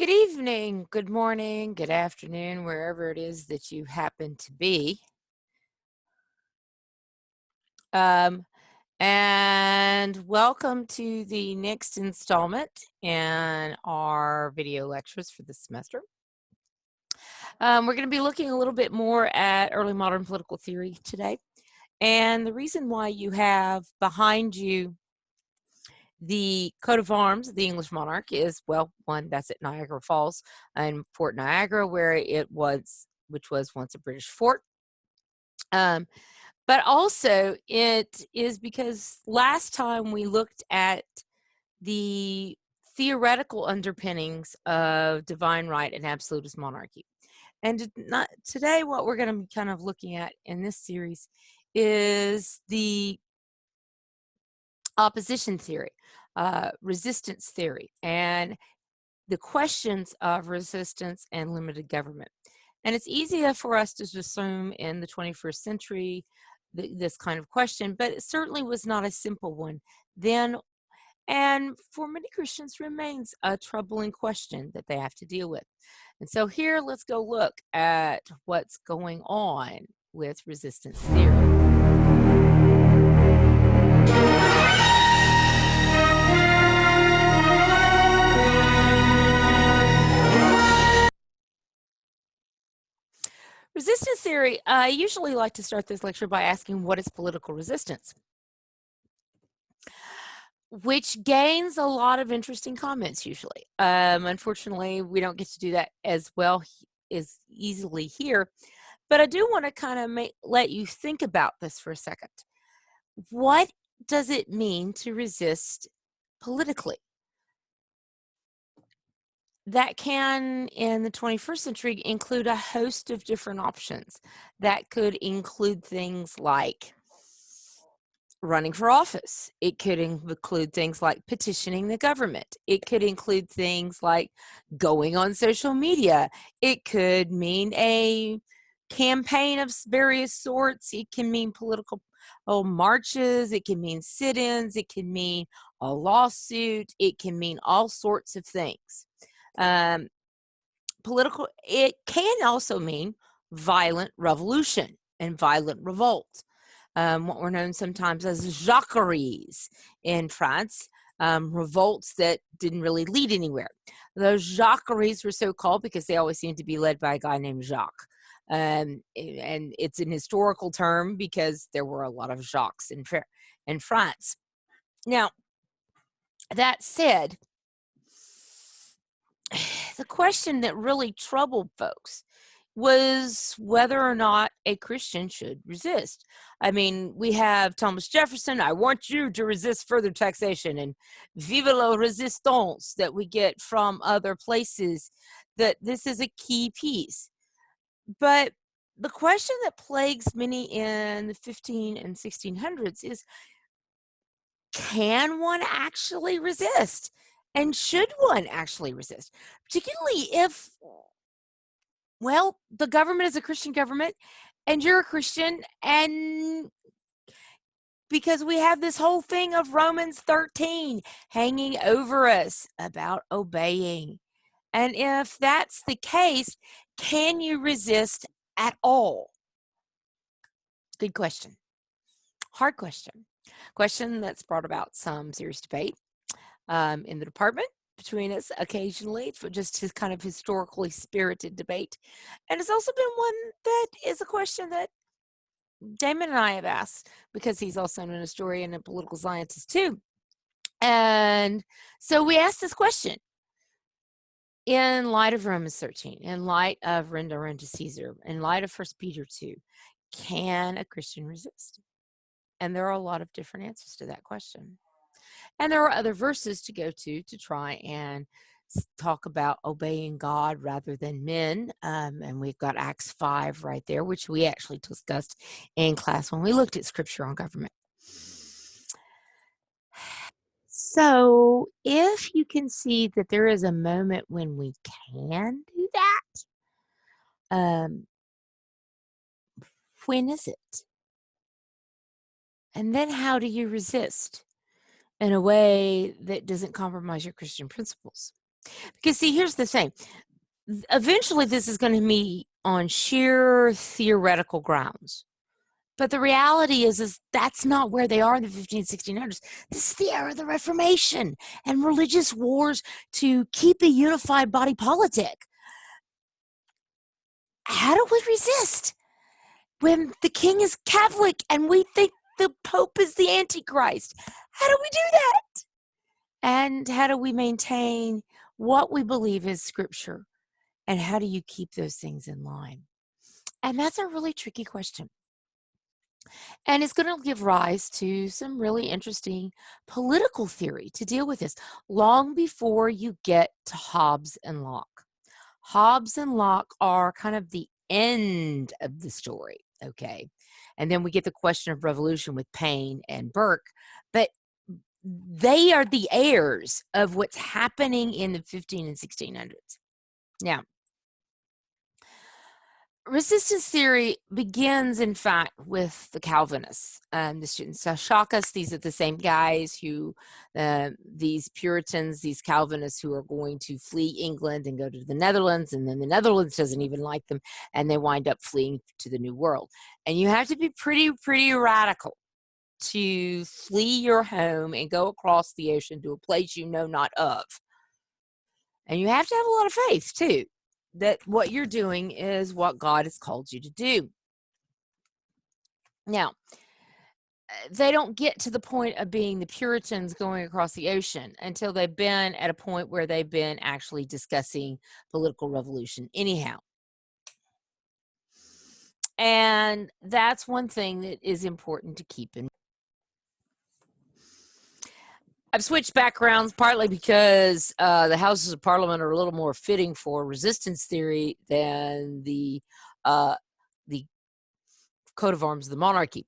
Good evening, good morning, good afternoon, wherever it is that you happen to be. Um, and welcome to the next installment in our video lectures for this semester. We're going to be looking a little bit more at early modern political theory today. And the reason why you have behind you the coat of arms of the English monarch is, well, one, that's at Niagara Falls and Fort Niagara, where which was once a British fort. But also it is because last time we looked at the theoretical underpinnings of divine right and absolutist monarchy. And today, what we're going to be kind of looking at in this series is the opposition theory, resistance theory, and the questions of resistance and limited government. And it's easier for us to assume in the 21st century this kind of question, but it certainly was not a simple one then, and for many Christians remains a troubling question that they have to deal with. And so here, let's go look at what's going on with resistance theory. Resistance theory, I usually like to start this lecture by asking what is political resistance, which gains a lot of interesting comments usually. Unfortunately, we don't get to do that as well as easily here, but I do want to kind of let you think about this for a second. What does it mean to resist politically? That can, in the 21st century, include a host of different options. That could include things like running for office. It could include things like petitioning the government. It could include things like going on social media. It could mean a campaign of various sorts. It can mean political marches. It can mean sit-ins. It can mean a lawsuit. It can mean all sorts of things. It can also mean violent revolution and violent revolt. What were known sometimes as jacqueries in France, revolts that didn't really lead anywhere. Those jacqueries were so called because they always seemed to be led by a guy named Jacques. And it's an historical term because there were a lot of Jacques in France. Now, that said, the question that really troubled folks was whether or not a Christian should resist. I mean, we have Thomas Jefferson, I want you to resist further taxation, and vive la resistance that we get from other places, that this is a key piece. But the question that plagues many in the 15 and 1600s is, can one actually resist? And should one actually resist? Particularly if, well, the government is a Christian government and you're a Christian, and because we have this whole thing of Romans 13 hanging over us about obeying. And if that's the case, can you resist at all? Good question. Hard question. Question that's brought about some serious debate in the department between us occasionally, for just his kind of historically spirited debate. And it's also been one that is a question that Damon and I have asked, because he's also an historian and political scientist too. And so we asked this question in light of Romans 13, in light of Render unto Caesar, in light of 1 Peter 2, can a Christian resist? And there are a lot of different answers to that question. And there are other verses to go to try and talk about obeying God rather than men. And we've got Acts 5 right there, which we actually discussed in class when we looked at scripture on government. So if you can see that there is a moment when we can do that, when is it? And then how do you resist in a way that doesn't compromise your Christian principles? Because see, here's the thing. Eventually, this is going to be on sheer theoretical grounds. But the reality is that's not where they are in the 1600s. This is the era of the Reformation and religious wars to keep a unified body politic. How do we resist when the king is Catholic and we think the Pope is the Antichrist? How do we do that? And how do we maintain what we believe is Scripture? And how do you keep those things in line? And that's a really tricky question. And it's going to give rise to some really interesting political theory to deal with this long before you get to Hobbes and Locke. Hobbes and Locke are kind of the end of the story, okay? And then we get the question of revolution with Paine and Burke, but they are the heirs of what's happening in the 15 and 1600s. Now, resistance theory begins, in fact, with the Calvinists. This shouldn't shock us. These are the same guys who, these Puritans, these Calvinists who are going to flee England and go to the Netherlands, and then the Netherlands doesn't even like them, and they wind up fleeing to the New World. And you have to be pretty radical to flee your home and go across the ocean to a place you know not of. And you have to have a lot of faith, too, that what you're doing is what God has called you to do. Now, they don't get to the point of being the Puritans going across the ocean until they've been at a point where they've been actually discussing political revolution anyhow. And that's one thing that is important to keep in mind. I've switched backgrounds partly because the Houses of Parliament are a little more fitting for resistance theory than the coat of arms of the monarchy,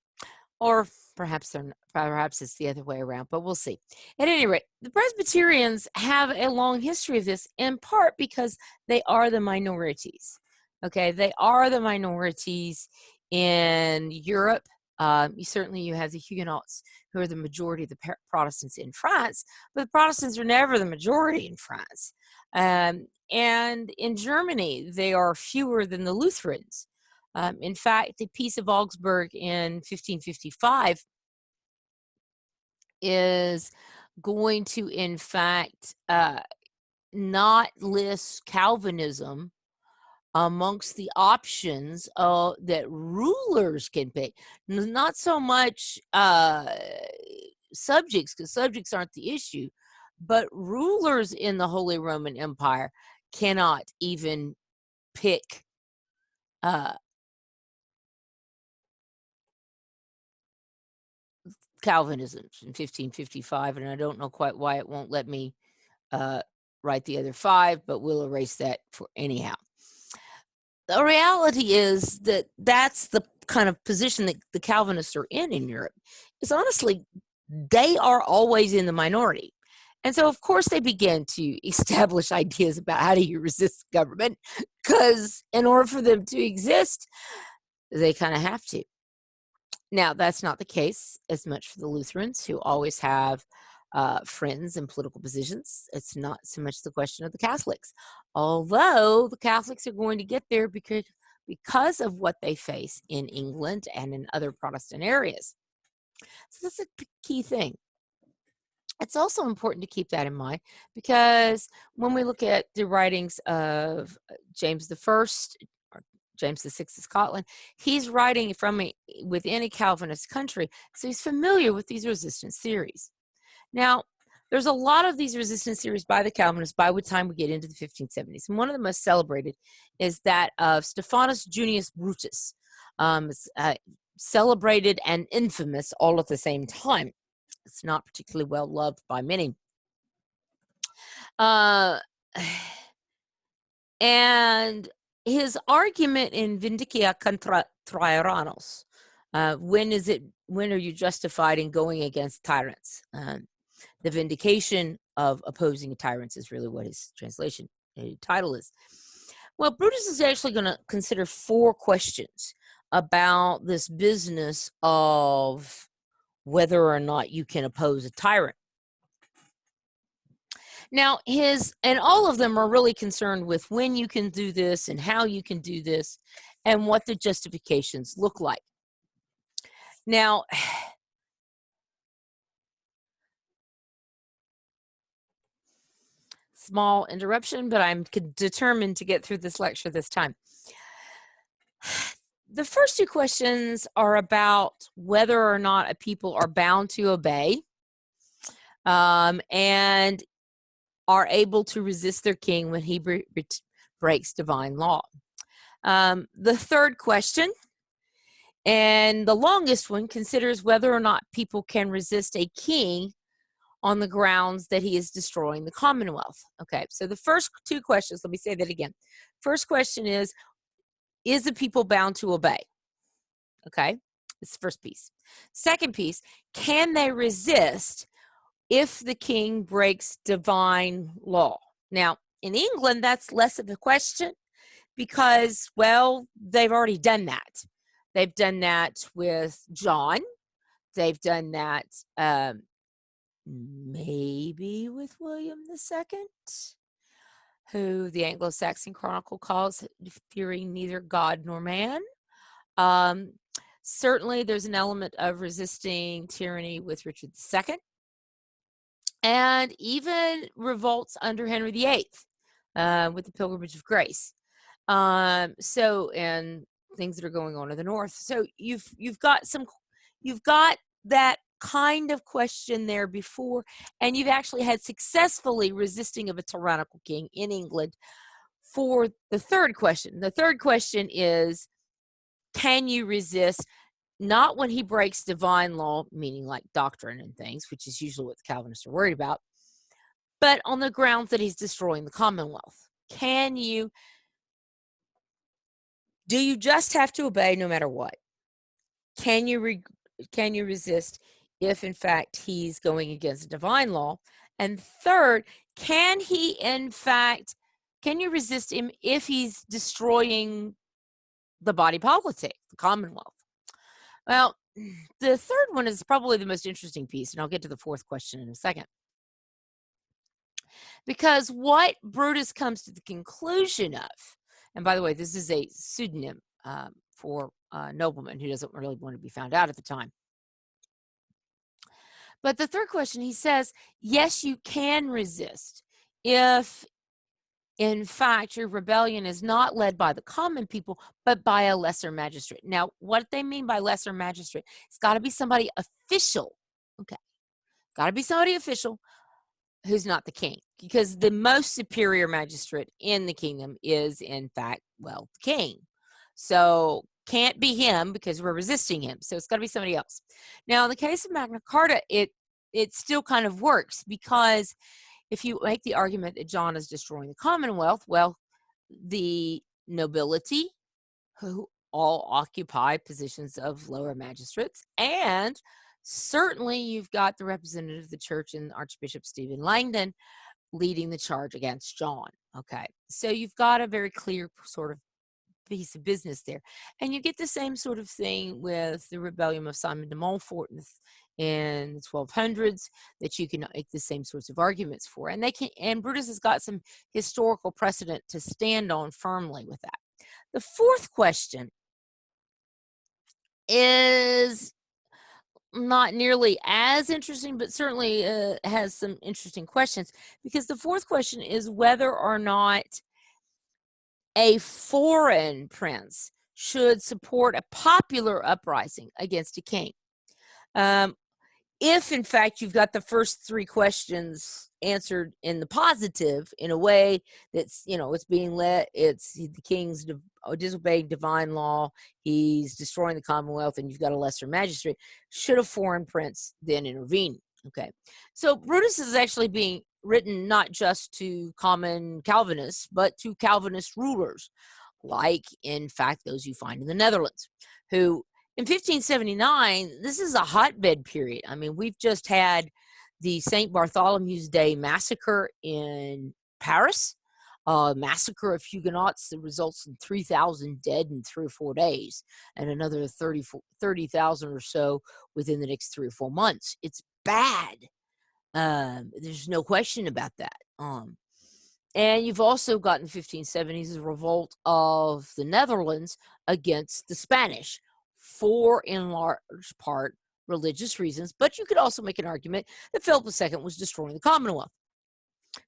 or perhaps it's the other way around, but we'll see. At any rate, the Presbyterians have a long history of this, in part because they are the minorities. Okay, they are the minorities in Europe. Certainly you have the Huguenots, who are the majority of the Protestants in France, but the Protestants are never the majority in France. And in Germany, they are fewer than the Lutherans. In fact, the Peace of Augsburg in 1555 is going to, in fact, not list Calvinism amongst the options that rulers can pick. Not so much subjects, because subjects aren't the issue, but rulers in the Holy Roman Empire cannot even pick Calvinism in 1555, and I don't know quite why it won't let me write the other 5, but we'll erase that for anyhow. The reality is that that's the kind of position that the Calvinists are in Europe. Is honestly, they are always in the minority. And so, of course, they begin to establish ideas about how do you resist government, because in order for them to exist, they kind of have to. Now, that's not the case as much for the Lutherans, who always have friends in political positions. It's not so much the question of the Catholics, although the Catholics are going to get there because of what they face in England and in other Protestant areas. So that's a key thing. It's also important to keep that in mind, because when we look at the writings of James I, or James VI of Scotland, he's writing within a Calvinist country, so he's familiar with these resistance theories. Now, there's a lot of these resistance theories by the Calvinists by the time we get into the 1570s. And one of the most celebrated is that of Stephanus Junius Brutus, celebrated and infamous all at the same time. It's not particularly well loved by many. And his argument in Vindicia contra Tyrannos, when are you justified in going against tyrants? The vindication of opposing tyrants is really what his translation title is. Well, Brutus is actually going to consider 4 questions about this business of whether or not you can oppose a tyrant. Now, and all of them are really concerned with when you can do this and how you can do this and what the justifications look like. Now, small interruption, but I'm determined to get through this lecture this time. The first two questions are about whether or not a people are bound to obey and are able to resist their king when he breaks divine law. The third question, and the longest one, considers whether or not people can resist a king on the grounds that he is destroying the commonwealth. Okay, so the first two questions, let me say that again. First question is the people bound to obey? Okay, it's the first piece. Second piece, can they resist if the king breaks divine law? Now, in England, that's less of a question because, well, they've already done that. They've done that with John. They've done that maybe with William II, who the Anglo-Saxon Chronicle calls fearing neither God nor man. Certainly, there's an element of resisting tyranny with Richard II, and even revolts under Henry VIII with the Pilgrimage of Grace. And things that are going on in the north. So you've got that kind of question there before, and you've actually had successfully resisting of a tyrannical king in England for the third question. The third question is, can you resist, not when he breaks divine law, meaning like doctrine and things, which is usually what the Calvinists are worried about, but on the grounds that he's destroying the commonwealth? Do you just have to obey no matter what? Can you resist if, in fact, he's going against divine law? And third, can you resist him if he's destroying the body politic, the commonwealth? Well, the third one is probably the most interesting piece, and I'll get to the fourth question in a second. Because what Brutus comes to the conclusion of, and by the way, this is a pseudonym for a nobleman who doesn't really want to be found out at the time. But the third question, he says, yes, you can resist if, in fact, your rebellion is not led by the common people, but by a lesser magistrate. Now, what they mean by lesser magistrate, it's got to be somebody official. Okay. Got to be somebody official who's not the king, because the most superior magistrate in the kingdom is, in fact, well, the king. So can't be him because we're resisting him. So it's got to be somebody else. Now, in the case of Magna Carta, it still kind of works, because if you make the argument that John is destroying the commonwealth, well, the nobility, who all occupy positions of lower magistrates, and certainly you've got the representative of the church in Archbishop Stephen Langton leading the charge against John. Okay, so you've got a very clear sort of piece of business there. And you get the same sort of thing with the rebellion of Simon de Montfort in the 1200s, that you can make the same sorts of arguments for. And Brutus has got some historical precedent to stand on firmly with that. The fourth question is not nearly as interesting, but certainly has some interesting questions, because the fourth question is whether or not a foreign prince should support a popular uprising against a king. If, in fact, you've got the first three questions answered in the positive, in a way that's, it's being it's the king's disobeying divine law, he's destroying the commonwealth, and you've got a lesser magistrate, should a foreign prince then intervene? Okay, so Brutus is actually being written not just to common Calvinists, but to Calvinist rulers, like, in fact, those you find in the Netherlands, who in 1579, this is a hotbed period. I mean, we've just had the St. Bartholomew's Day massacre in Paris, massacre of Huguenots that results in 3,000 dead in 3 or 4 days, and another 30,000 or so within the next 3 or 4 months. It's bad. There's no question about that. And you've also got in the 1570s a revolt of the Netherlands against the Spanish for, in large part, religious reasons. But you could also make an argument that Philip II was destroying the Commonwealth.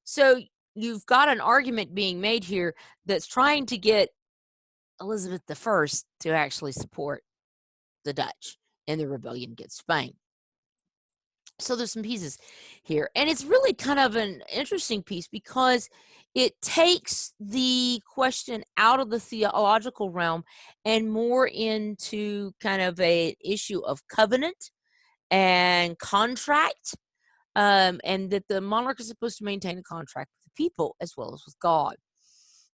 So you've got an argument being made here that's trying to get Elizabeth I to actually support the Dutch in the rebellion against Spain. So there's some pieces here. And it's really kind of an interesting piece because it takes the question out of the theological realm and more into kind of an issue of covenant and contract, and that the monarch is supposed to maintain a contract with the people as well as with God.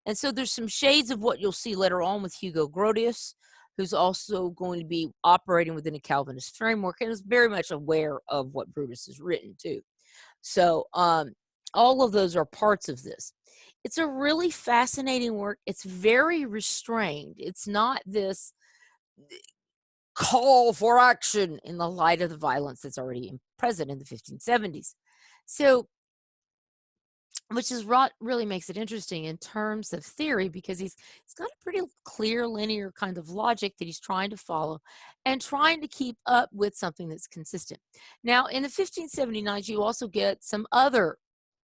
And so there's some shades of what you'll see later on with Hugo Grotius, who's also going to be operating within a Calvinist framework and is very much aware of what Brutus has written too. So all of those are parts of this. It's a really fascinating work. It's very restrained. It's not this call for action in the light of the violence that's already present in the 1570s. So, which is what really makes it interesting in terms of theory, because he's got a pretty clear linear kind of logic that he's trying to follow and trying to keep up with something that's consistent. Now, in the 1579s, you also get some other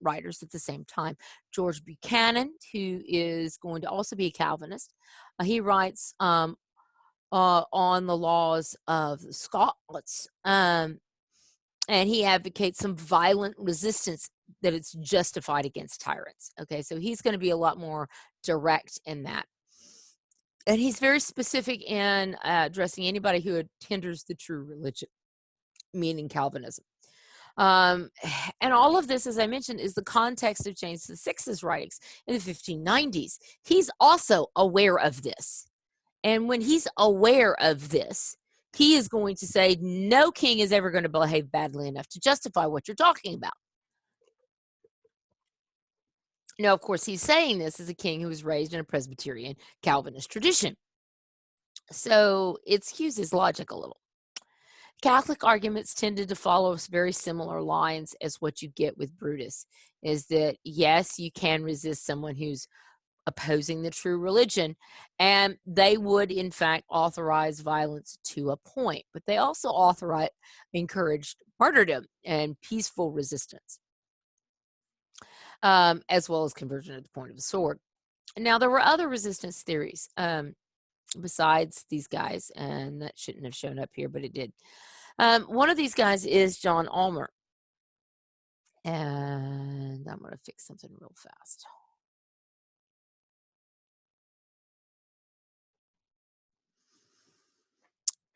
writers at the same time. George Buchanan, who is going to also be a Calvinist. He writes on the laws of the Scots, and he advocates some violent resistance, that it's justified against tyrants. Okay, so he's going to be a lot more direct in that. And he's very specific in addressing anybody who hinders the true religion, meaning Calvinism. And all of this, as I mentioned, is the context of James VI's writings in the 1590s. He's also aware of this. And when he's aware of this, he is going to say, no king is ever going to behave badly enough to justify what you're talking about. Now, of course, he's saying this as a king who was raised in a Presbyterian Calvinist tradition. So it skews his logic a little. Catholic arguments tended to follow very similar lines as what you get with Brutus, is that, yes, you can resist someone who's opposing the true religion, and they would, in fact, authorize violence to a point, but they also encouraged martyrdom and peaceful resistance, as well as conversion at the point of the sword. Now, there were other resistance theories besides these guys, and that shouldn't have shown up here, but it did. One of these guys is John Almer, and I'm going to fix something real fast.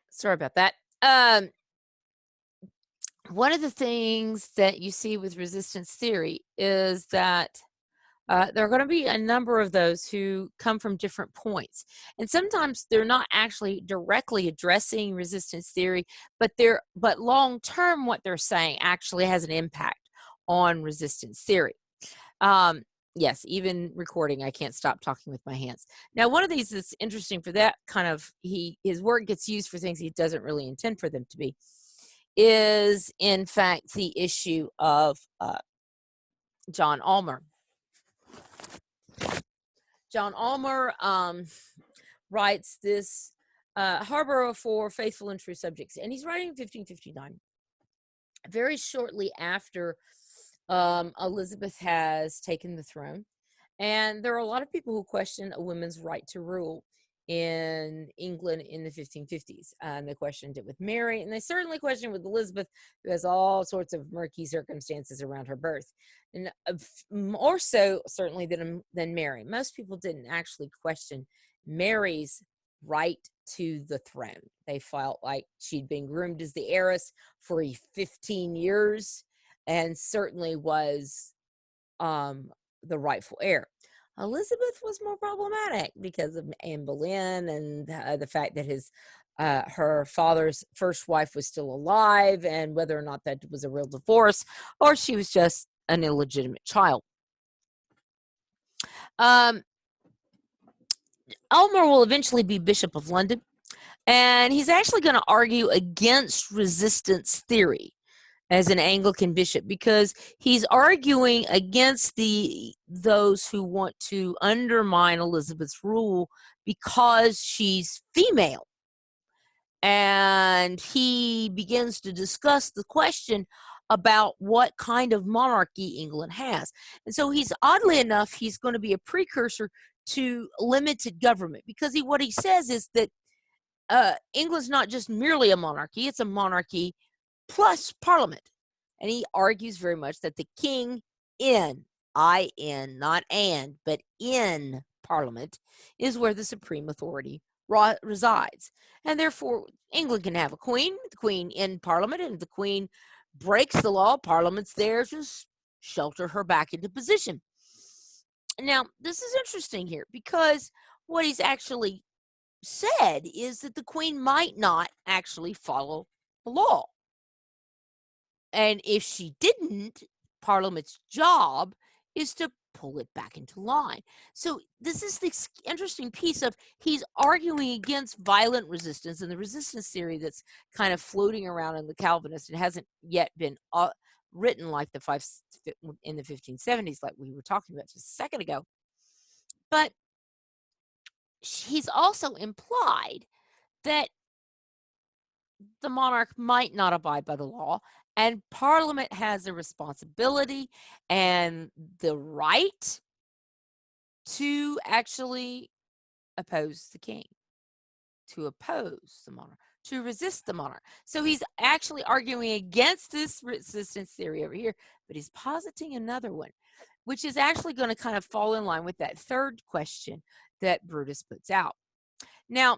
Sorry about that. One of the things that you see with resistance theory is that there are going to be a number of those who come from different points. And sometimes they're not actually directly addressing resistance theory, but long term, what they're saying actually has an impact on resistance theory. Yes, even recording, I can't stop talking with my hands. Now, one of these that's interesting for that kind of, his work gets used for things he doesn't really intend for them to be, is in fact the issue of John Almer. John Almer writes this Harbor for Faithful and True Subjects, and he's writing in 1559, very shortly after Elizabeth has taken the throne. And there are a lot of people who question a woman's right to rule in England in the 1550s. They questioned it with Mary, and they certainly questioned it with Elizabeth, who has all sorts of murky circumstances around her birth. And more so, certainly, than Mary. Most people didn't actually question Mary's right to the throne. They felt like she'd been groomed as the heiress for 15 years and certainly was the rightful heir. Elizabeth was more problematic because of Anne Boleyn and the fact that her father's first wife was still alive, and whether or not that was a real divorce or she was just an illegitimate child. Elmer will eventually be Bishop of London, and he's actually going to argue against resistance theory. as an Anglican bishop, because he's arguing against those who want to undermine Elizabeth's rule because she's female. And he begins to discuss the question about what kind of monarchy England has. And so oddly enough, he's going to be a precursor to limited government, because what he says is that England's not just merely a monarchy, it's a monarchy plus parliament. And he argues very much that the king not and, but in parliament is where the supreme authority resides. And therefore, England can have a queen, the queen in parliament, and if the queen breaks the law, parliament's there to shelter her back into position. Now, this is interesting here, because what he's actually said is that the queen might not actually follow the law. And if she didn't, Parliament's job is to pull it back into line. So this is the interesting piece of he's arguing against violent resistance and the resistance theory that's kind of floating around in the Calvinists. It hasn't yet been written like in the 1570s, like we were talking about just a second ago. But he's also implied that the monarch might not abide by the law, and Parliament has a responsibility and the right to actually oppose the king, to oppose the monarch, to resist the monarch. So he's actually arguing against this resistance theory over here, but he's positing another one, which is actually going to kind of fall in line with that third question that Brutus puts out. Now,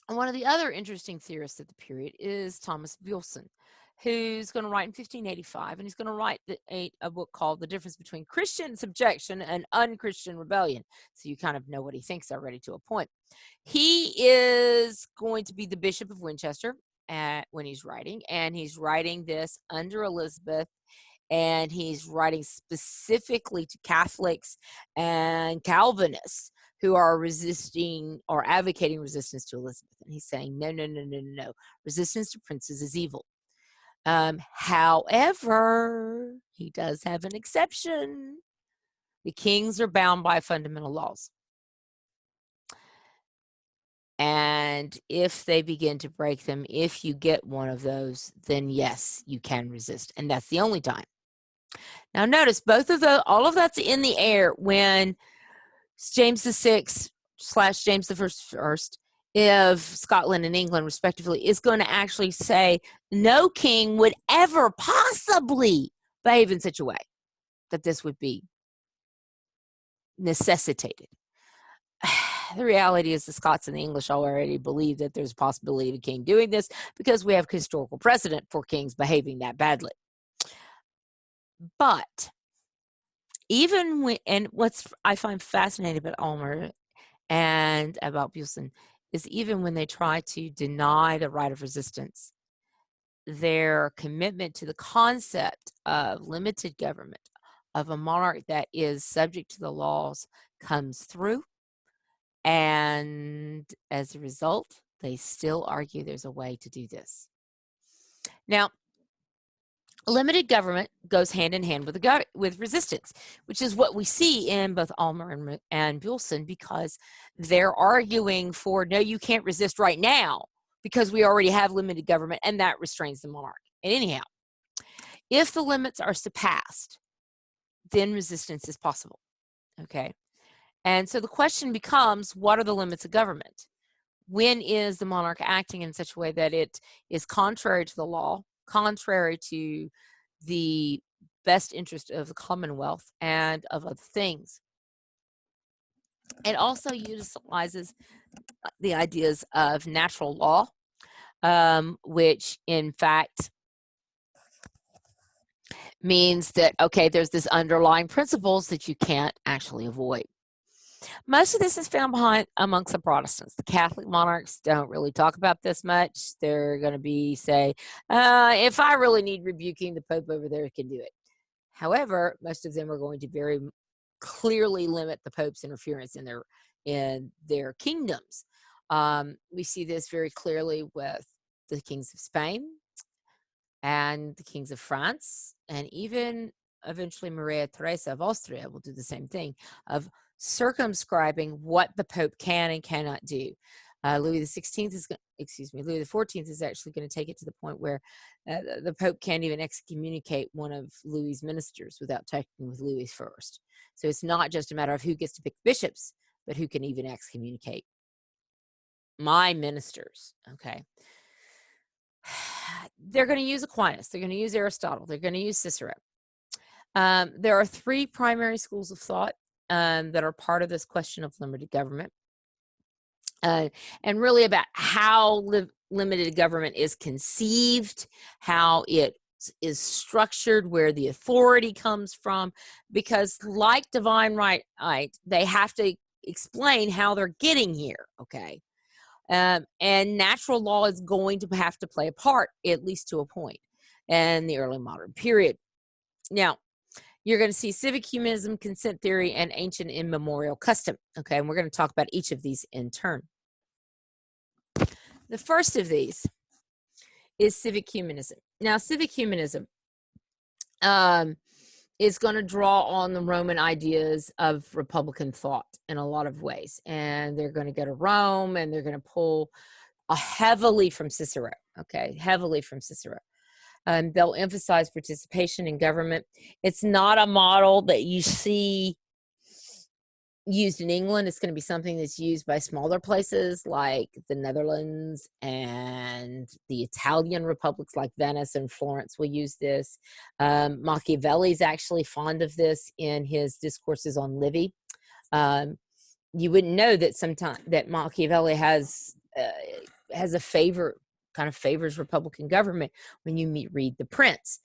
one of the other interesting theorists of the period is Thomas Bjornson, who's going to write in 1585, and he's going to write a book called The Difference Between Christian Subjection and Unchristian Rebellion. So you kind of know what he thinks already to a point. He is going to be the Bishop of Winchester when he's writing, and he's writing this under Elizabeth, and he's writing specifically to Catholics and Calvinists who are resisting or advocating resistance to Elizabeth. And he's saying, no, no, no, no, no. Resistance to princes is evil. However, he does have an exception. The kings are bound by fundamental laws. And if they begin to break them, if you get one of those, then yes, you can resist. And that's the only time. Now notice all of that's in the air when James VI / James I of Scotland and England, respectively, is going to actually say no king would ever possibly behave in such a way that this would be necessitated. The reality is the Scots and the English already believe that there's a possibility of a king doing this because we have historical precedent for kings behaving that badly. But even when, and what's I find fascinating about Aylmer and about Bjornson is even when they try to deny the right of resistance, their commitment to the concept of limited government, of a monarch that is subject to the laws, comes through. And as a result, they still argue there's a way to do this. Now, limited government goes hand in hand with resistance, which is what we see in both Aylmer and Bjornson, because they're arguing for, no, you can't resist right now because we already have limited government and that restrains the monarch. And anyhow, if the limits are surpassed, then resistance is possible, okay? And so the question becomes, what are the limits of government? When is the monarch acting in such a way that it is contrary to the law, contrary to the best interest of the Commonwealth and of other things? It also utilizes the ideas of natural law, which in fact means that, okay, there's this underlying principles that you can't actually avoid. Most of this is found amongst the Protestants. The Catholic monarchs don't really talk about this much. They're going to say, if I really need rebuking, the Pope over there can do it. However, most of them are going to very clearly limit the Pope's interference in their kingdoms. We see this very clearly with the kings of Spain, and the kings of France, and even eventually Maria Theresa of Austria will do the same thing of circumscribing what the Pope can and cannot do. Louis the 16th is, Louis the 14th is actually going to take it to the point where the Pope can't even excommunicate one of Louis's ministers without talking with Louis first. So it's not just a matter of who gets to pick bishops, but who can even excommunicate my ministers. Okay. They're going to use Aquinas. They're going to use Aristotle. They're going to use Cicero. There are three primary schools of thought that are part of this question of limited government. And really about how limited government is conceived, how it is structured, where the authority comes from, because like divine right, they have to explain how they're getting here, okay? And natural law is going to have to play a part, at least to a point, in the early modern period. Now, you're going to see civic humanism, consent theory, and ancient immemorial custom, okay? And we're going to talk about each of these in turn. The first of these is civic humanism. Now, civic humanism is going to draw on the Roman ideas of Republican thought in a lot of ways. And they're going to go to Rome, and they're going to pull heavily from Cicero, okay? Heavily from Cicero. They'll emphasize participation in government. It's not a model that you see used in England. It's going to be something that's used by smaller places like the Netherlands, and the Italian republics like Venice and Florence will use this. Machiavelli's actually fond of this in his discourses on Livy. You wouldn't know that sometimes that Machiavelli has a favor, kind of favors Republican government when you read The Prince.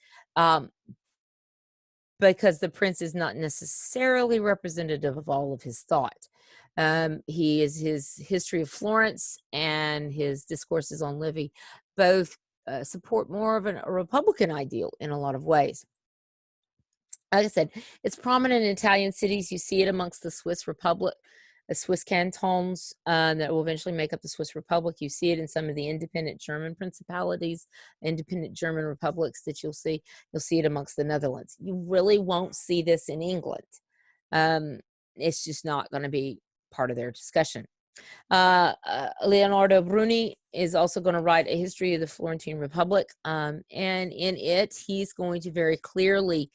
Because The Prince is not necessarily representative of all of his thought. His history of Florence and his discourses on Livy both support more of a Republican ideal in a lot of ways. Like I said, it's prominent in Italian cities. You see it amongst the Swiss Republic, the Swiss cantons that will eventually make up the Swiss Republic. You see it in some of the independent German principalities, independent German republics that you'll see. You'll see it amongst the Netherlands. You really won't see this in England. It's just not going to be part of their discussion. Leonardo Bruni is also going to write a history of the Florentine Republic, and in it, he's going to very clearly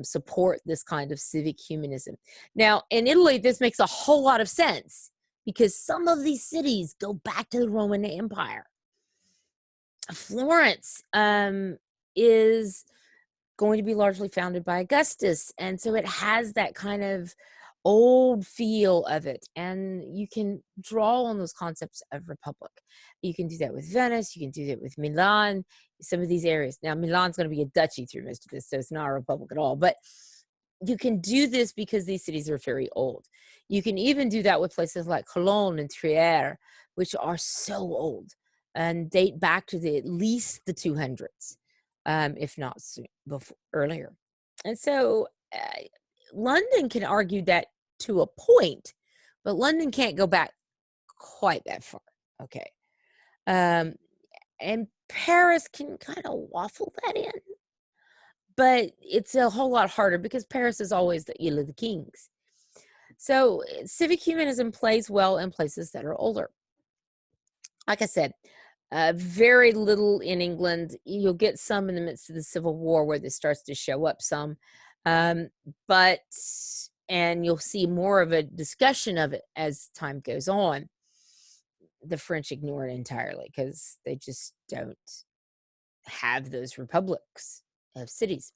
support this kind of civic humanism. Now, in Italy, this makes a whole lot of sense because some of these cities go back to the Roman Empire. Florence is going to be largely founded by Augustus, and so it has that kind of old feel of it, and you can draw on those concepts of republic. You can do that with Venice, you can do that with Milan, some of these areas. Now, Milan's going to be a duchy through most of this, so it's not a republic at all, but you can do this because these cities are very old. You can even do that with places like Cologne and Trier, which are so old and date back to at least the 200s, if not earlier. And so London can argue that to a point, but London can't go back quite that far, okay? And Paris can kind of waffle that in, but it's a whole lot harder because Paris is always the Ile of the Kings. So civic humanism plays well in places that are older. Like I said, very little in England. You'll get some in the midst of the Civil War where this starts to show up some. And you'll see more of a discussion of it as time goes on. The French ignore it entirely because they just don't have those republics of cities.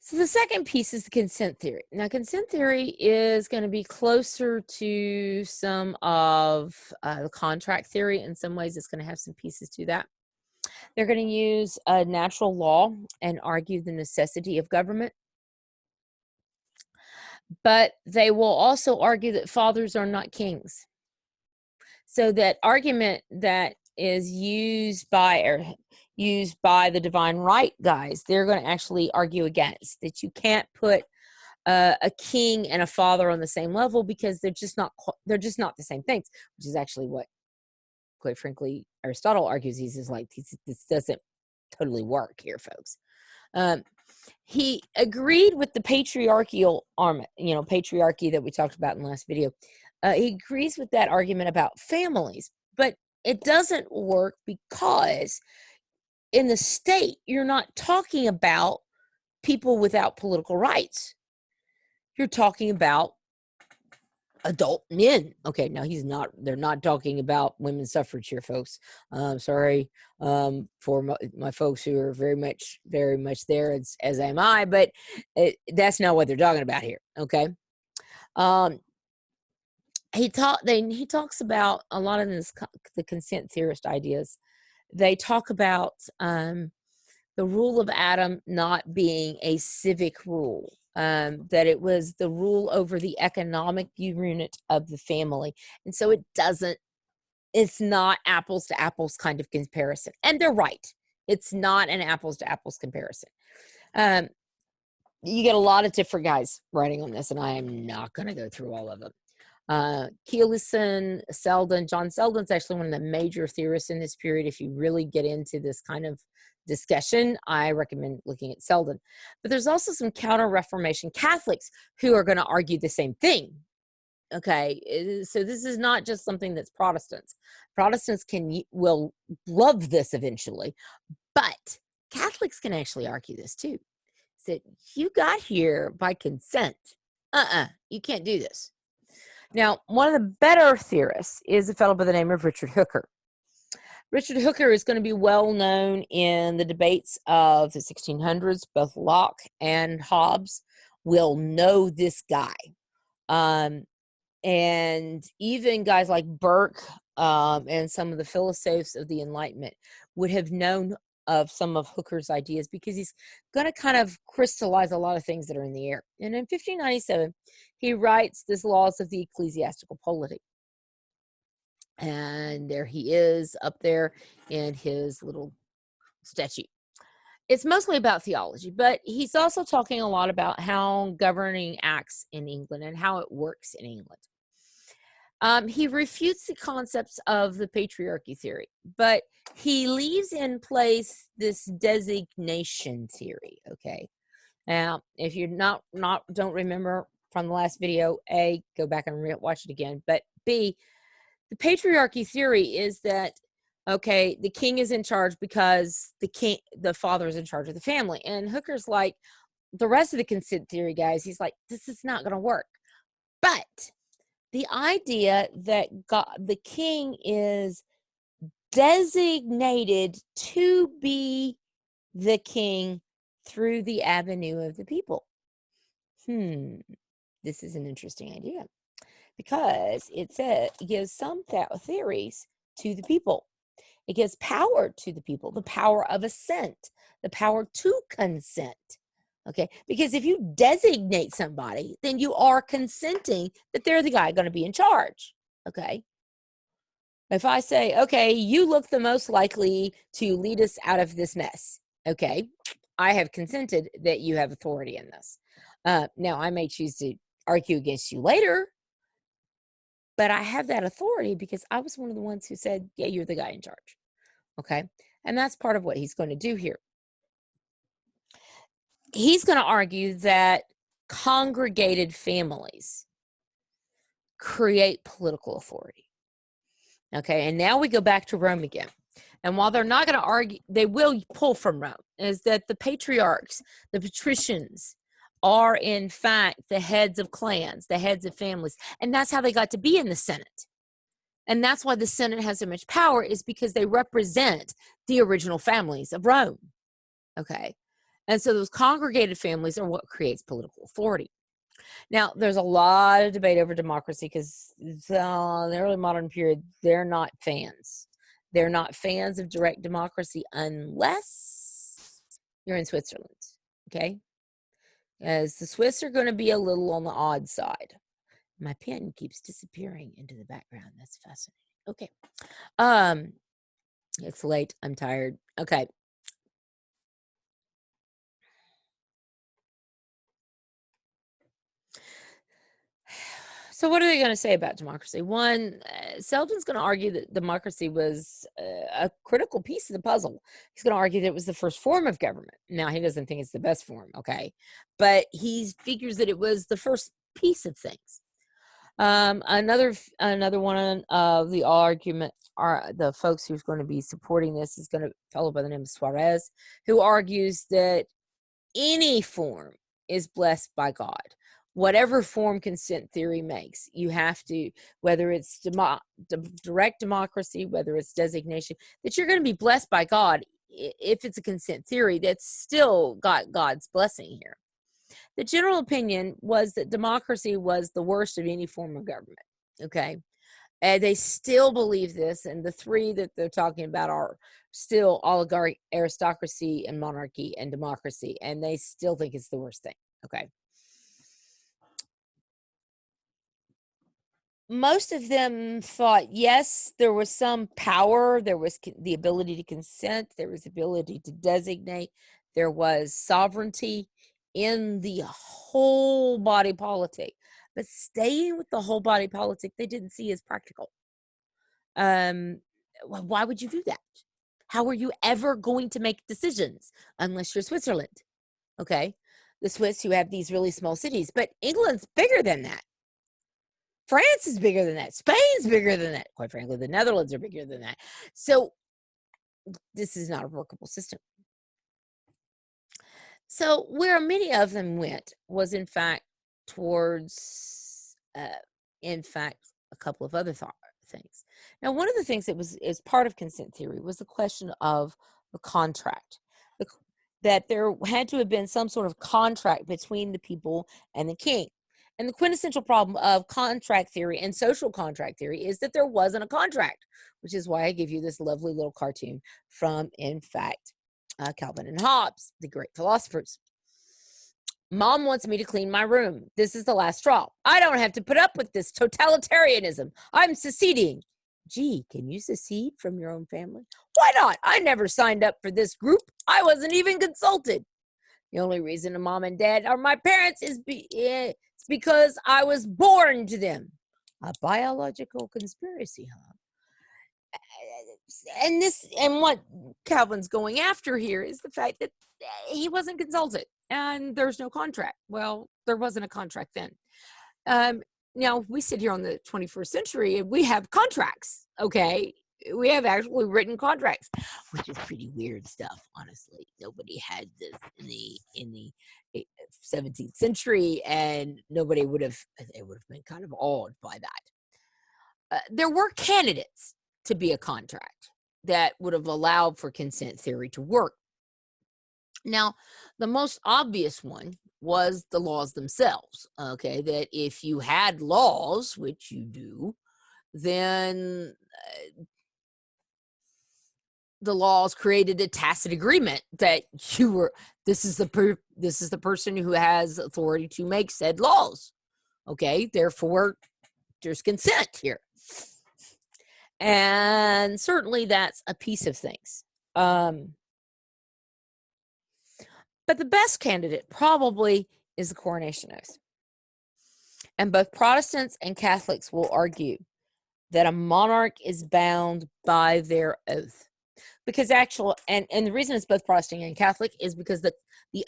So the second piece is the consent theory. Now, consent theory is going to be closer to some of the contract theory. In some ways, it's going to have some pieces to that. They're going to use natural law and argue the necessity of government. But they will also argue that fathers are not kings. So that argument that is used by the divine right guys, they're going to actually argue against that. You can't put a king and a father on the same level because they're just not the same things, which is actually what, quite frankly, Aristotle argues. He's like, this doesn't totally work here, folks. He agreed with the patriarchal patriarchy that we talked about in the last video. He agrees with that argument about families, but it doesn't work because in the state, you're not talking about people without political rights. You're talking about adult men. Okay, now they're not talking about women's suffrage here, folks. Sorry for my folks who are very much there, as am I, but that's not what they're talking about here. Okay. He talks about a lot of the consent theorist ideas. They talk about the rule of Adam not being a civic rule, that it was the rule over the economic unit of the family. And so it's not apples to apples kind of comparison. And they're right. It's not an apples to apples comparison. You get a lot of different guys writing on this, and I am not going to go through all of them. Keelisson, Selden. John Selden's actually one of the major theorists in this period. If you really get into this kind of discussion, I recommend looking at Selden. But there's also some counter-Reformation Catholics who are going to argue the same thing. Okay, so this is not just something that's Protestants. Protestants will love this eventually, but Catholics can actually argue this too. That you got here by consent. You can't do this. Now, one of the better theorists is a fellow by the name of Richard Hooker. Richard Hooker is going to be well known in the debates of the 1600s. Both Locke and Hobbes will know this guy. And even guys like Burke and some of the philosophers of the Enlightenment would have known of some of Hooker's ideas because he's going to kind of crystallize a lot of things that are in the air. And in 1597, he writes this Laws of the Ecclesiastical Polity. And there he is up there in his little statue. It's mostly about theology, but he's also talking a lot about how governing acts in England and how it works in England. He refutes the concepts of the patriarchy theory, but he leaves in place this designation theory. Okay. Now, if you're don't remember from the last video, A, go back and watch it again. But B, the patriarchy theory is that, okay, the king is in charge because the father is in charge of the family. And Hooker's like, the rest of the consent theory guys, he's like, this is not going to work. But the idea that the king is designated to be the king through the avenue of the people. This is an interesting idea because it gives some theories to the people. It gives power to the people, the power of assent, the power to consent. Okay, because if you designate somebody, then you are consenting that they're the guy going to be in charge. Okay. If I say, okay, you look the most likely to lead us out of this mess. Okay, I have consented that you have authority in this. Now, I may choose to argue against you later, but I have that authority because I was one of the ones who said, yeah, you're the guy in charge. Okay, and that's part of what he's going to do here. He's going to argue that congregated families create political authority. Okay, and now we go back to Rome again. And while they're not going to argue, they will pull from Rome, is that the patriarchs, the patricians, are in fact the heads of clans, the heads of families. And that's how they got to be in the Senate. And that's why the Senate has so much power, is because they represent the original families of Rome. Okay. And so those congregated families are what creates political authority. Now, there's a lot of debate over democracy because in the early modern period, they're not fans. They're not fans of direct democracy unless you're in Switzerland, okay? As the Swiss are going to be a little on the odd side. My pen keeps disappearing into the background. That's fascinating. Okay. It's late. I'm tired. Okay. So what are they going to say about democracy? One, Selden's going to argue that democracy was a critical piece of the puzzle. He's going to argue that it was the first form of government. Now, he doesn't think it's the best form, okay? But he figures that it was the first piece of things. Another one of the argument are the folks who's going to be supporting this is going to a fellow by the name of Suarez, who argues that any form is blessed by God. Whatever form consent theory makes, you have to, whether it's direct democracy, whether it's designation, that you're going to be blessed by God. If it's a consent theory, that's still got God's blessing here. The general opinion was that democracy was the worst of any form of government. Okay. And they still believe this. And the three that they're talking about are still oligarchy, aristocracy, and monarchy and democracy. And they still think it's the worst thing. Okay. Most of them thought, yes, there was some power. There was the ability to consent. There was the ability to designate. There was sovereignty in the whole body politic. But staying with the whole body politic, they didn't see as practical. Why would you do that? How are you ever going to make decisions unless you're Switzerland? Okay. The Swiss who have these really small cities, but England's bigger than that. France is bigger than that. Spain's bigger than that. Quite frankly, the Netherlands are bigger than that. So this is not a workable system. So where many of them went was, in fact, towards, a couple of other things. Now, one of the things that is part of consent theory was the question of the contract, that there had to have been some sort of contract between the people and the king. And the quintessential problem of contract theory and social contract theory is that there wasn't a contract, which is why I give you this lovely little cartoon from, in fact, Calvin and Hobbes, the great philosophers. Mom wants me to clean my room. This is the last straw. I don't have to put up with this totalitarianism. I'm seceding. Gee, can you secede from your own family? Why not? I never signed up for this group. I wasn't even consulted. The only reason a mom and dad are my parents is because I was born to them. A biological conspiracy, huh? And what Calvin's going after here is the fact that he wasn't consulted and there's no contract. Well, there wasn't a contract then. Now we sit here on the 21st century and we have contracts. Okay. We have actually written contracts, which is pretty weird stuff. Honestly, nobody had this in the 17th century, and they would have been kind of awed by that. There were candidates to be a contract that would have allowed for consent theory to work. Now, the most obvious one was the laws themselves. Okay, that if you had laws, which you do, then the laws created a tacit agreement that this is the person who has authority to make said laws. Okay, therefore there's consent here. And certainly that's a piece of things. But the best candidate probably is the coronation oath. And both Protestants and Catholics will argue that a monarch is bound by their oath. Because and the reason it's both Protestant and Catholic is because the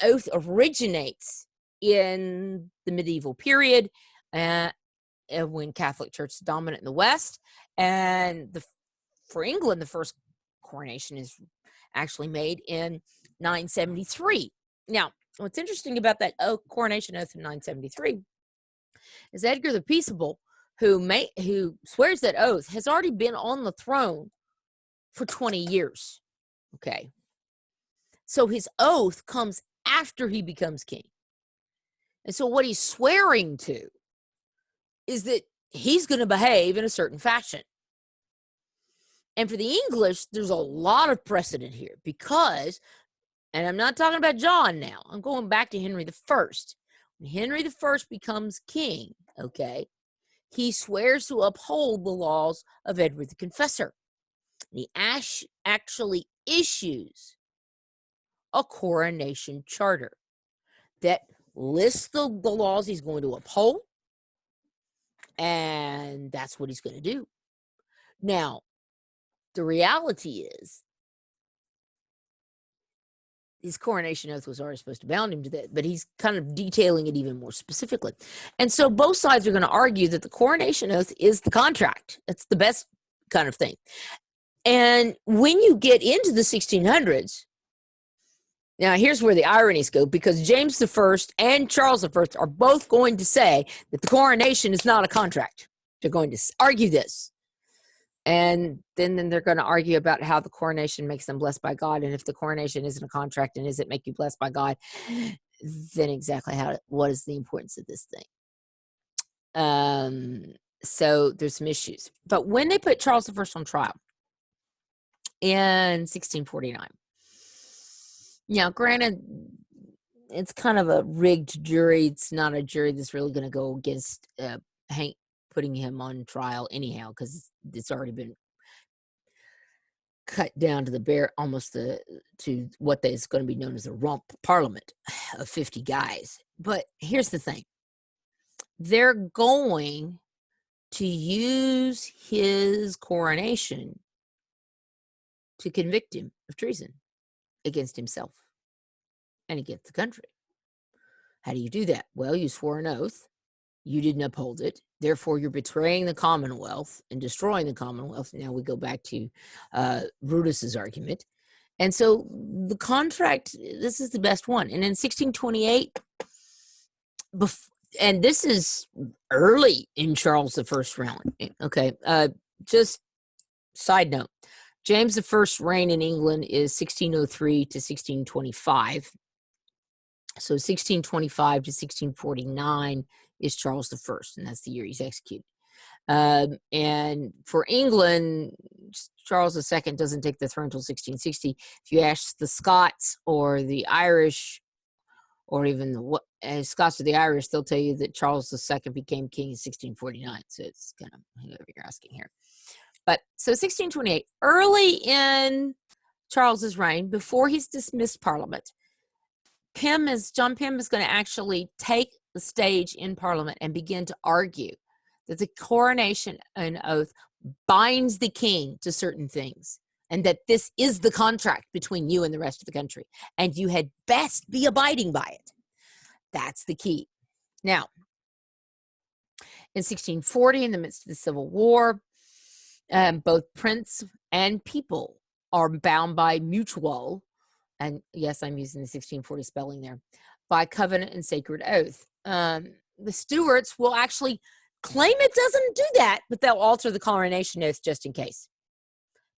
oath originates in the medieval period, when Catholic Church is dominant in the West. And for England, the first coronation is actually made in 973. Now, what's interesting about that coronation oath in 973 is Edgar the Peaceable, who swears that oath, has already been on the throne for 20 years. Okay. So his oath comes after he becomes king. And so what he's swearing to is that he's going to behave in a certain fashion. And for the English, there's a lot of precedent here because, and I'm not talking about John now, I'm going back to Henry I. When Henry I becomes king, okay, he swears to uphold the laws of Edward the Confessor. He actually issues a coronation charter that lists the laws he's going to uphold And that's what he's going to do. Now, the reality is, his coronation oath was already supposed to bound him to that, but he's kind of detailing it even more specifically. And so both sides are going to argue that the coronation oath is the contract. It's the best kind of thing. And when you get into the 1600s, now here's where the ironies go, because James I and Charles I are both going to say that the coronation is not a contract. They're going to argue this. And then they're going to argue about how the coronation makes them blessed by God. And if the coronation isn't a contract and does it make you blessed by God, then exactly what is the importance of this thing? So there's some issues. But when they put Charles I on trial in 1649, now granted, it's kind of a rigged jury. It's not a jury that's really going to go against Hank putting him on trial anyhow, because it's already been cut down to the bare, almost to what is going to be known as a rump parliament of 50 guys. But here's the thing. They're going to use his coronation to convict him of treason against himself and against the country. How do you do that? Well, you swore an oath. You didn't uphold it. Therefore, you're betraying the Commonwealth and destroying the Commonwealth. Now we go back to Brutus's argument. And so the contract, this is the best one. And in 1628, and this is early in Charles I's reign. Okay, just side note. James I's reign in England is 1603 to 1625. So 1625 to 1649 is Charles I, and that's the year he's executed. And for England, Charles II doesn't take the throne until 1660. If you ask the Scots or the Irish, or even the Scots or the Irish, they'll tell you that Charles II became king in 1649. So it's kind of whoever you're asking here. But so 1628, early in Charles's reign, before he's dismissed Parliament, John Pym is going to actually take the stage in Parliament and begin to argue that the coronation and oath binds the king to certain things, and that this is the contract between you and the rest of the country, and you had best be abiding by it. That's the key. Now, in 1640, in the midst of the Civil War, both prince and people are bound by mutual, and yes, I'm using the 1640 spelling there, by covenant and sacred oath. The Stuarts will actually claim it doesn't do that, but they'll alter the coronation oath just in case,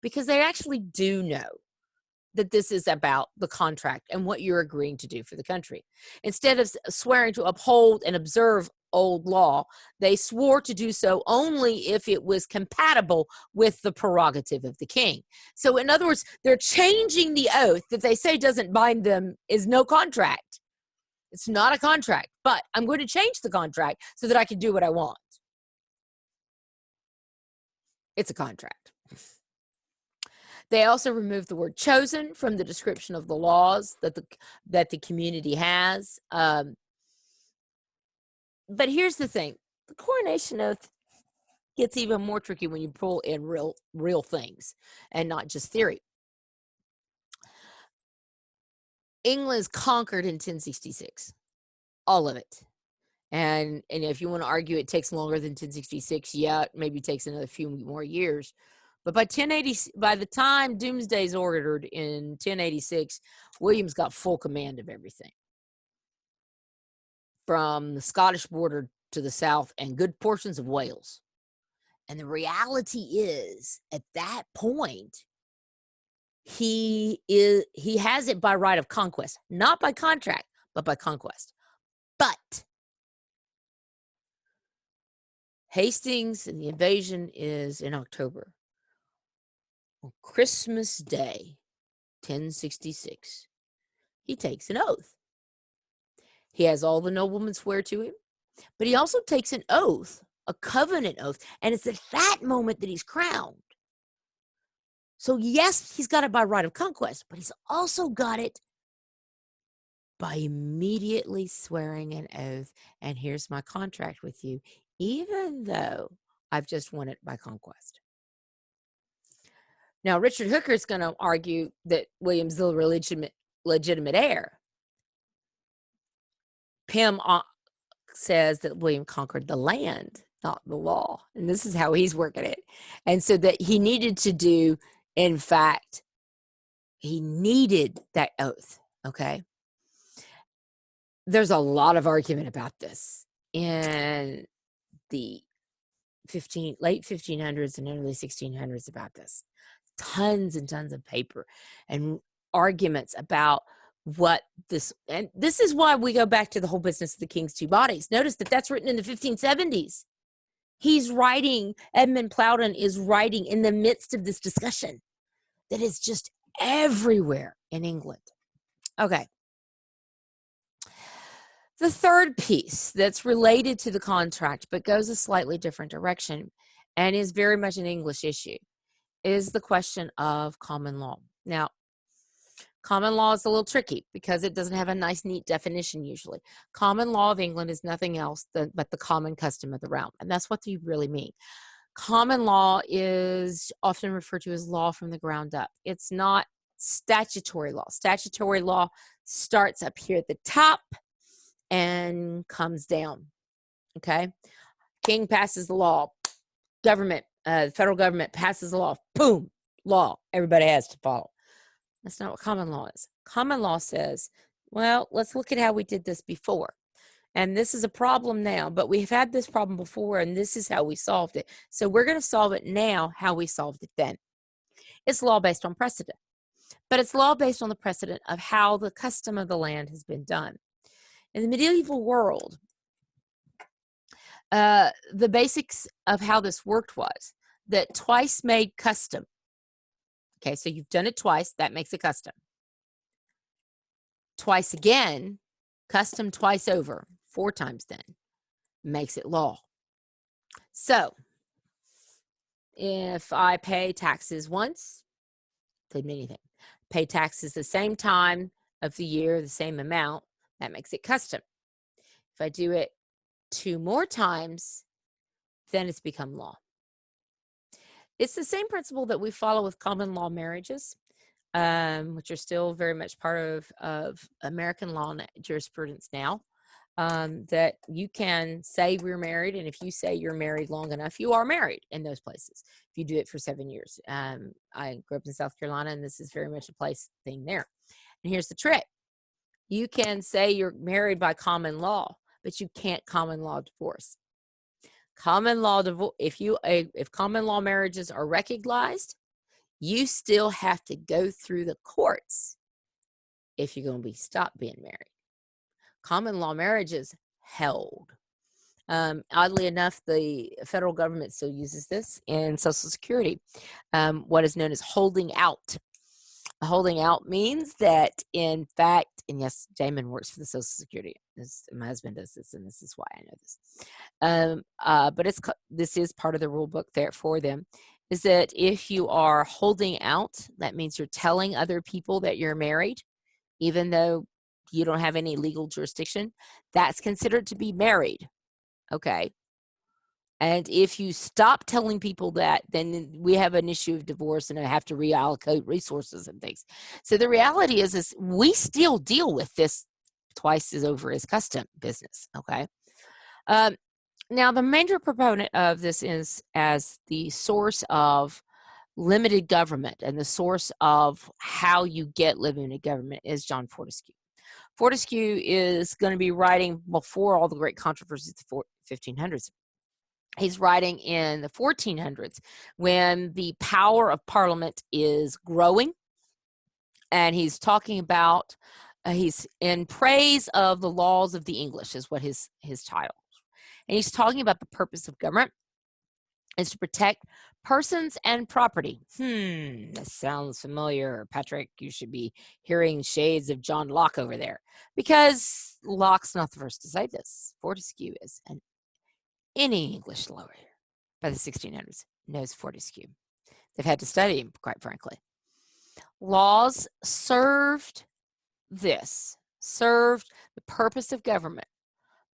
because they actually do know that this is about the contract and what you're agreeing to do for the country. Instead of swearing to uphold and observe old law, they swore to do so only if it was compatible with the prerogative of the king. So in other words, they're changing the oath that they say doesn't bind them is no contract. It's not a contract, but I'm going to change the contract so that I can do what I want. It's a contract. They also removed the word chosen from the description of the laws that the community has. But here's the thing. The coronation oath gets even more tricky when you pull in real things and not just theory. England is conquered in 1066. All of it. And if you want to argue it takes longer than 1066, yeah, it maybe takes another few more years. But by the time Doomsday is ordered in 1086, William's got full command of everything, from the Scottish border to the south and good portions of Wales. And the reality is, at that point, he has it by right of conquest, not by contract, but by conquest. But Hastings and the invasion is in October. On Christmas Day, 1066, he takes an oath. He has all the noblemen swear to him, but he also takes an oath, a covenant oath, and it's at that moment that he's crowned. So yes, he's got it by right of conquest, but he's also got it by immediately swearing an oath. And here's my contract with you. even though I've just won it by conquest. Now, Richard Hooker is going to argue that William's the legitimate heir. Pym says that William conquered the land, not the law. And this is how he's working it. And so that he needed to do, in fact, he needed that oath, okay? There's a lot of argument about this in the late 1500s and early 1600s about this. Tons and tons of paper and arguments about what this, and this is why we go back to the whole business of the king's two bodies. Notice that that's written in the 1570s. He's writing, Edmund Plowden is writing in the midst of this discussion that is just everywhere in England. Okay. The third piece that's related to the contract but goes a slightly different direction and is very much an English issue is the question of common law. Now, common law is a little tricky because it doesn't have a nice, neat definition usually. Common law of England is nothing else but the common custom of the realm, and that's what they really mean. Common law is often referred to as law from the ground up. It's not statutory law. Statutory law starts up here at the top and comes down, okay? King passes the law. Government, federal government passes the law. Boom, law. Everybody has to follow. That's not what common law is. Common law says, well, let's look at how we did this before. And this is a problem now, but we've had this problem before, and this is how we solved it. So we're going to solve it now how we solved it then. It's law based on precedent, but it's law based on the precedent of how the custom of the land has been done. In the medieval world, the basics of how this worked was that twice made custom. Okay, so you've done it twice, that makes it custom. Twice again, custom twice over, 4 times then, makes it law. So, if I pay taxes once, doesn't mean anything. Pay taxes the same time of the year, the same amount, that makes it custom. If I do it 2 more times, then it's become law. It's the same principle that we follow with common law marriages, which are still very much part of American law jurisprudence now, that you can say we're married, and if you say you're married long enough, you are married in those places. If you do it for 7 years. I grew up in South Carolina, and this is very much a place thing there. And here's the trick. You can say you're married by common law, but you can't common law divorce. Common law divorce, if common law marriages are recognized, you still have to go through the courts if you're going to be stopped being married. Common law marriages held. Oddly enough, the federal government still uses this in Social Security, what is known as holding out. Holding out means that, in fact, and yes, Damon works for the Social Security. My husband does this, and this is why I know this. But this is part of the rule book there for them, is that if you are holding out, that means you're telling other people that you're married, even though you don't have any legal jurisdiction. That's considered to be married, okay? And if you stop telling people that, then we have an issue of divorce and I have to reallocate resources and things. So the reality is we still deal with this twice as over as custom business, okay? Now, the major proponent of this is as the source of limited government and the source of how you get limited government is John Fortescue. Fortescue is going to be writing before all the great controversies of the 1500s. He's writing in the 1400s when the power of Parliament is growing, and he's talking about, he's in praise of the laws of the English is what his title. And he's talking about the purpose of government is to protect persons and property. That sounds familiar, Patrick. You should be hearing shades of John Locke over there, because Locke's not the first to say this. Fortescue is, and any English lawyer by the 1600s knows Fortescue. They've had to study him, quite frankly. Laws served the purpose of government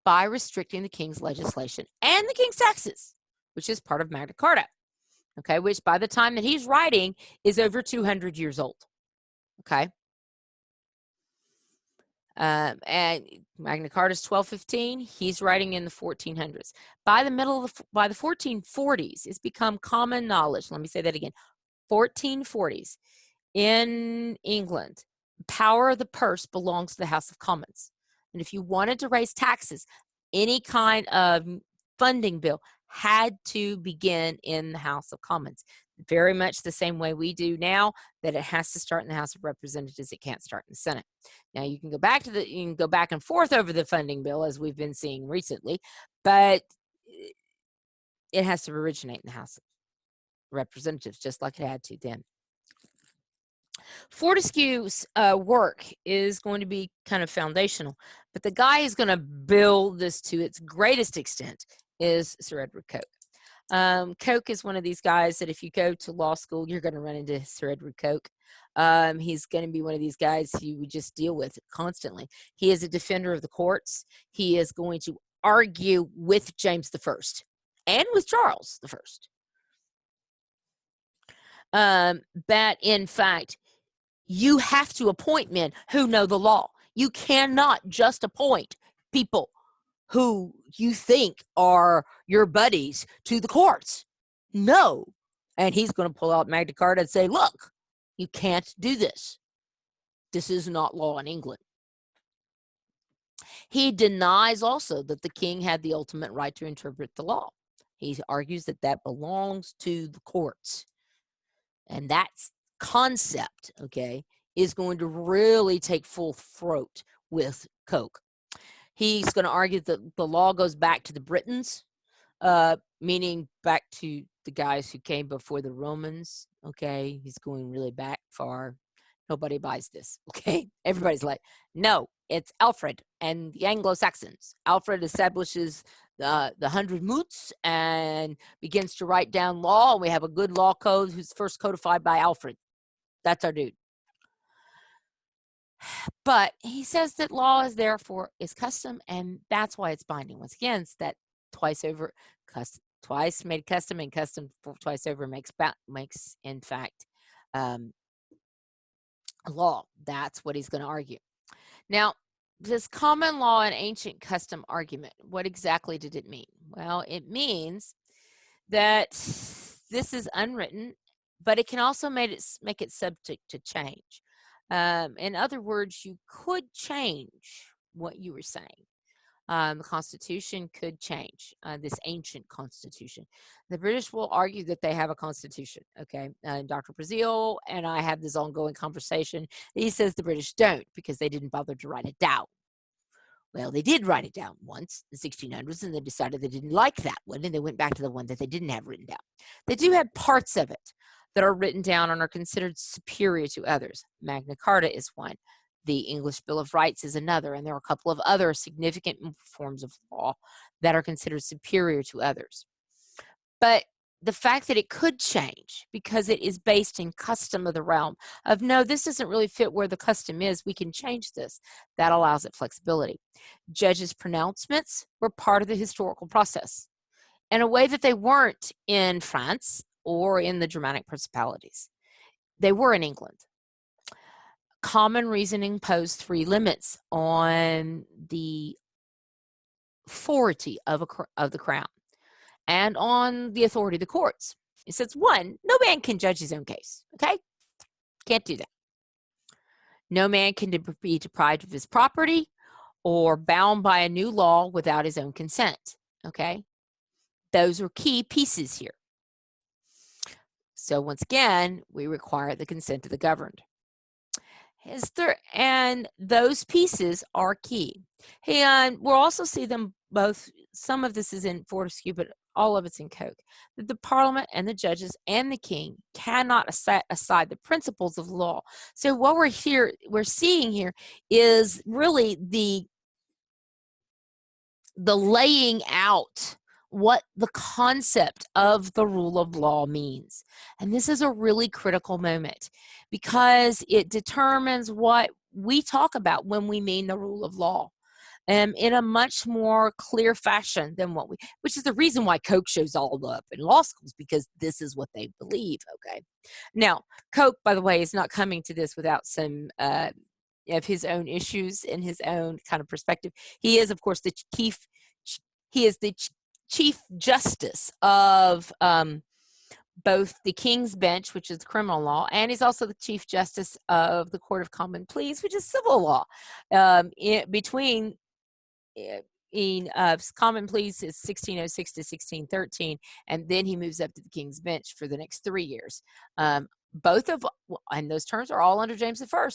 by restricting the king's legislation and the king's taxes, which is part of Magna Carta, okay, which by the time that he's writing is over 200 years old, okay? And Magna Carta is 1215. He's writing in the 1400s. By the 1440s, it's become common knowledge. Let me say that again. 1440s in England, power of the purse belongs to the House of Commons. And if you wanted to raise taxes, any kind of funding bill had to begin in the House of Commons. Very much the same way we do now, that it has to start in the House of Representatives. It can't start in the Senate. Now you can go back and forth over the funding bill, as we've been seeing recently, but it has to originate in the House of Representatives, just like it had to then. Fortescue's work is going to be kind of foundational, but the guy who's going to build this to its greatest extent is Sir Edward Coke. Coke is one of these guys that if you go to law school, you're going to run into Sir Edward Coke. He's going to be one of these guys you would just deal with constantly. He is a defender of the courts. He is going to argue with James I and with Charles I. That in fact, you have to appoint men who know the law. You cannot just appoint people who you think are your buddies to the courts. No. And he's going to pull out Magna Carta and say, look, you can't do this. This is not law in England. He denies also that the king had the ultimate right to interpret the law. He argues that that belongs to the courts. And that concept, okay, is going to really take full throat with Coke. He's going to argue that the law goes back to the Britons, meaning back to the guys who came before the Romans, okay? He's going really back far. Nobody buys this, okay? Everybody's like, no, it's Alfred and the Anglo-Saxons. Alfred establishes the 100 moots and begins to write down law. We have a good law code who's first codified by Alfred. That's our dude. But he says that law is therefore is custom, and that's why it's binding. Once again, it's that twice made custom, and custom twice over makes in fact law. That's what he's going to argue. Now, this common law and ancient custom argument, what exactly did it mean? Well, it means that this is unwritten, but it can also make it subject to change. In other words, you could change what you were saying. The Constitution could change, this ancient Constitution. The British will argue that they have a Constitution, okay? Dr. Brazil and I have this ongoing conversation. He says the British don't because they didn't bother to write it down. Well, they did write it down once in the 1600s, and they decided they didn't like that one, and they went back to the one that they didn't have written down. They do have parts of it that are written down and are considered superior to others. Magna Carta is one. The English Bill of Rights is another, and there are a couple of other significant forms of law that are considered superior to others. But the fact that it could change because it is based in custom of the realm of, no, this doesn't really fit where the custom is, we can change this. That allows it flexibility. Judges' pronouncements were part of the historical process in a way that they weren't in France or in the Germanic principalities. They were in England. Common reasoning posed three limits on the authority of the crown and on the authority of the courts. It says, one, no man can judge his own case, okay? Can't do that. No man can be deprived of his property or bound by a new law without his own consent, okay? Those are key pieces here. So once again, we require the consent of the governed. And those pieces are key. And we'll also see them both. Some of this is in Fortescue, but all of it's in Coke. That the Parliament and the judges and the king cannot set aside the principles of law. So what we're seeing here is really the laying out what the concept of the rule of law means. And this is a really critical moment because it determines what we talk about when we mean the rule of law. in a much more clear fashion than which is the reason why Koch shows all up in law schools, because this is what they believe. Okay. Now, Koch, by the way, is not coming to this without some of his own issues and his own kind of perspective. He is, of course, he is the Chief Justice of both the King's Bench, which is criminal law, and he's also the Chief Justice of the Court of Common Pleas, which is civil law. Between in Common Pleas is 1606 to 1613, and then he moves up to the King's Bench for the next 3 years. And those terms are all under James I,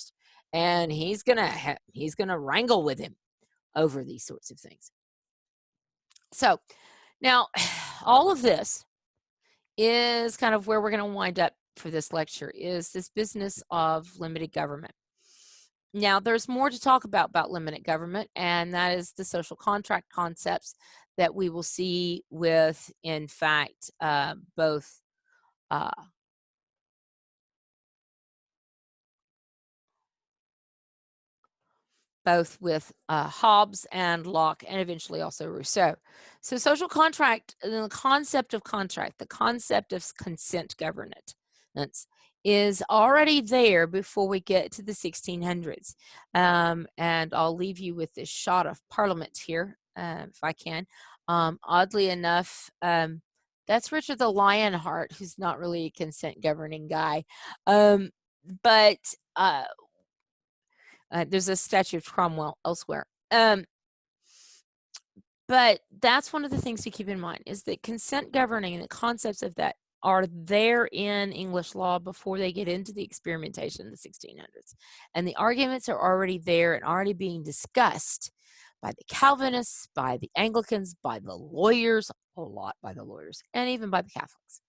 and he's gonna wrangle with him over these sorts of things. So now, all of this is kind of where we're going to wind up for this lecture, is this business of limited government. Now, there's more to talk about limited government, and that is the social contract concepts that we will see with, in fact, both with Hobbes and Locke, and eventually also Rousseau. So social contract, the concept of contract, the concept of consent governance is already there before we get to the 1600s. And I'll leave you with this shot of Parliament here, if I can. Oddly enough, that's Richard the Lionheart, who's not really a consent governing guy. But there's a statue of Cromwell elsewhere. But that's one of the things to keep in mind, is that consent governing and the concepts of that are there in English law before they get into the experimentation in the 1600s. And the arguments are already there and already being discussed by the Calvinists, by the Anglicans, by the lawyers, a lot by the lawyers, and even by the Catholics.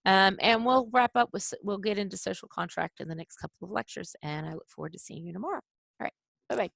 And we'll get into social contract in the next couple of lectures, and I look forward to seeing you tomorrow. All right, bye-bye.